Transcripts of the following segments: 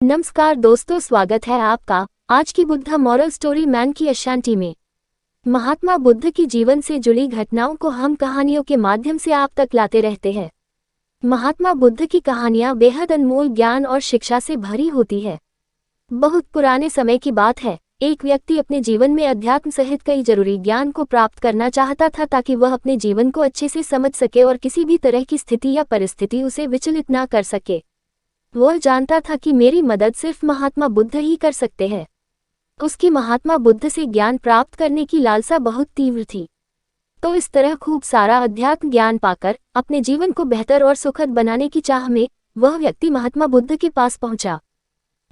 नमस्कार दोस्तों, स्वागत है आपका आज की बुद्धा मॉरल स्टोरी मैन की अशांति में। महात्मा बुद्ध की जीवन से जुड़ी घटनाओं को हम कहानियों के माध्यम से आप तक लाते रहते हैं। महात्मा बुद्ध की कहानियां बेहद अनमोल ज्ञान और शिक्षा से भरी होती है। बहुत पुराने समय की बात है, एक व्यक्ति अपने जीवन में अध्यात्म सहित कई जरूरी ज्ञान को प्राप्त करना चाहता था ताकि वह अपने जीवन को अच्छे से समझ सके और किसी भी तरह की स्थिति या परिस्थिति उसे विचलित न कर सके। वह जानता था कि मेरी मदद सिर्फ महात्मा बुद्ध ही कर सकते हैं। उसकी महात्मा बुद्ध से ज्ञान प्राप्त करने की लालसा बहुत तीव्र थी। तो इस तरह खूब सारा अध्यात्म ज्ञान पाकर अपने जीवन को बेहतर और सुखद बनाने की चाह में वह व्यक्ति महात्मा बुद्ध के पास पहुंचा।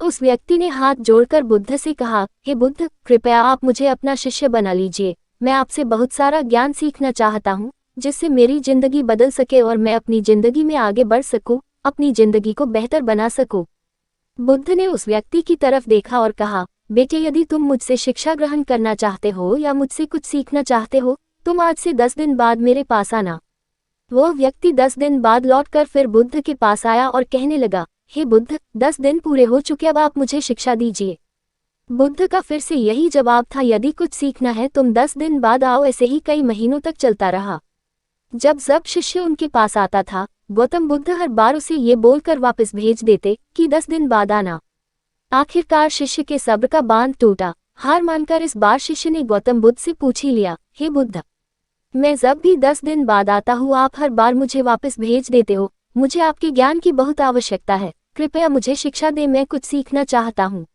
उस व्यक्ति ने हाथ जोड़कर बुद्ध से कहा, हे बुद्ध, कृपया आप मुझे अपना शिष्य बना लीजिए। मैं आपसे बहुत सारा ज्ञान सीखना चाहता हूँ, जिससे मेरी जिंदगी बदल सके और मैं अपनी जिंदगी में आगे बढ़ सकूं, अपनी जिंदगी को बेहतर बना सकूं। बुद्ध ने उस व्यक्ति की तरफ देखा और कहा, बेटे, यदि तुम मुझसे शिक्षा ग्रहण करना चाहते हो या मुझसे कुछ सीखना चाहते हो, तुम आज से 10 दिन बाद मेरे पास आना। वह व्यक्ति 10 दिन बाद लौटकर फिर बुद्ध के पास आया और कहने लगा, हे बुद्ध, 10 दिन पूरे हो चुके, अब आप मुझे शिक्षा दीजिए। बुद्ध का फिर से यही जवाब था, यदि कुछ सीखना है तुम 10 दिन बाद आओ। ऐसे ही कई महीनों तक चलता रहा। जब शिष्य उनके पास आता था, गौतम बुद्ध हर बार उसे ये बोलकर वापस भेज देते कि 10 दिन बाद आना। आखिरकार शिष्य के सब्र का बांध टूटा। हार मानकर इस बार शिष्य ने गौतम बुद्ध से पूछ ही लिया, हे बुद्ध, मैं जब भी 10 दिन बाद आता हूँ आप हर बार मुझे वापस भेज देते हो। मुझे आपके ज्ञान की बहुत आवश्यकता है, कृपया मुझे शिक्षा दे, मैं कुछ सीखना चाहता हूँ।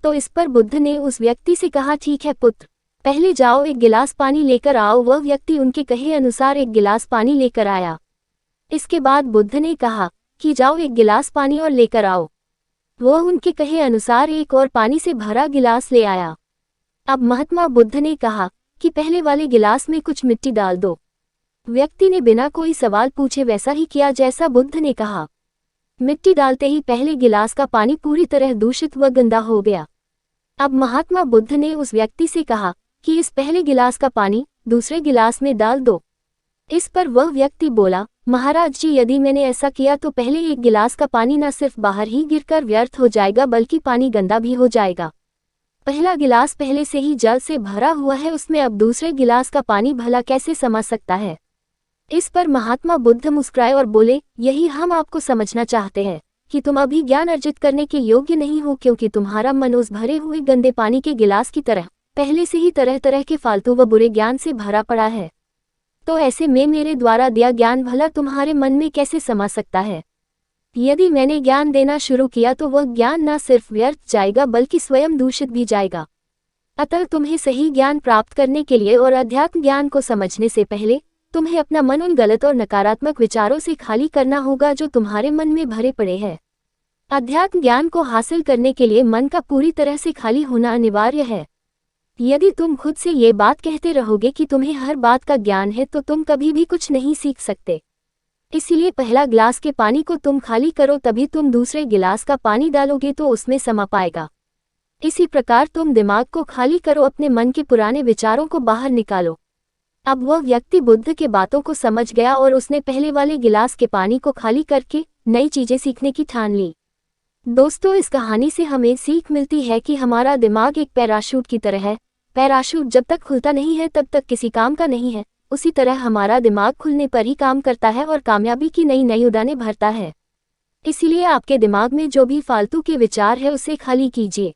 तो इस पर बुद्ध ने उस व्यक्ति से कहा, ठीक है पुत्र, पहले जाओ एक गिलास पानी लेकर आओ। वह व्यक्ति उनके कहे अनुसार एक गिलास पानी लेकर आया। इसके बाद बुद्ध ने कहा कि जाओ एक गिलास पानी और लेकर आओ। वह उनके कहे अनुसार एक और पानी से भरा गिलास ले आया। अब महात्मा बुद्ध ने कहा कि पहले वाले गिलास में कुछ मिट्टी डाल दो। व्यक्ति ने बिना कोई सवाल पूछे वैसा ही किया जैसा बुद्ध ने कहा। मिट्टी डालते ही पहले गिलास का पानी पूरी तरह दूषित व गंदा हो गया। अब महात्मा बुद्ध ने उस व्यक्ति से कहा कि इस पहले गिलास का पानी दूसरे गिलास में डाल दो। इस पर वह व्यक्ति बोला, महाराज जी, यदि मैंने ऐसा किया तो पहले एक गिलास का पानी न सिर्फ बाहर ही गिरकर व्यर्थ हो जाएगा बल्कि पानी गंदा भी हो जाएगा। पहला गिलास पहले से ही जल से भरा हुआ है, उसमें अब दूसरे गिलास का पानी भला कैसे समा सकता है। इस पर महात्मा बुद्ध मुस्कुराए और बोले, यही हम आपको समझना चाहते हैं कि तुम अभी ज्ञान अर्जित करने के योग्य नहीं हो, क्योंकि तुम्हारा मन उस भरे हुए गंदे पानी के गिलास की तरह पहले से ही तरह तरह के फालतू व बुरे ज्ञान से भरा पड़ा है। तो ऐसे में मेरे द्वारा दिया ज्ञान भला तुम्हारे मन में कैसे समा सकता है। यदि मैंने ज्ञान देना शुरू किया तो वह ज्ञान न सिर्फ व्यर्थ जाएगा बल्कि स्वयं दूषित भी जाएगा। अतः तुम्हें सही ज्ञान प्राप्त करने के लिए और अध्यात्म ज्ञान को समझने से पहले तुम्हें अपना मन उन गलत और नकारात्मक विचारों से खाली करना होगा जो तुम्हारे मन में भरे पड़े हैं। अध्यात्म ज्ञान को हासिल करने के लिए मन का पूरी तरह से खाली होना अनिवार्य है। यदि तुम खुद से ये बात कहते रहोगे कि तुम्हें हर बात का ज्ञान है तो तुम कभी भी कुछ नहीं सीख सकते। इसलिए पहला गिलास के पानी को तुम खाली करो, तभी तुम दूसरे गिलास का पानी डालोगे तो उसमें समा पाएगा। इसी प्रकार तुम दिमाग को खाली करो, अपने मन के पुराने विचारों को बाहर निकालो। अब वह व्यक्ति बुद्ध के बातों को समझ गया और उसने पहले वाले गिलास के पानी को खाली करके नई चीजें सीखने की ठान ली। दोस्तों, इस कहानी से हमें सीख मिलती है कि हमारा दिमाग एक पैराशूट की तरह है। पैराशूट जब तक खुलता नहीं है तब तक किसी काम का नहीं है। उसी तरह हमारा दिमाग खुलने पर ही काम करता है और कामयाबी की नई नई उड़ानें भरता है। इसीलिए आपके दिमाग में जो भी फालतू के विचार है उसे खाली कीजिए,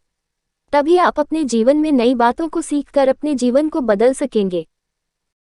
तभी आप अपने जीवन में नई बातों को सीखकर अपने जीवन को बदल सकेंगे।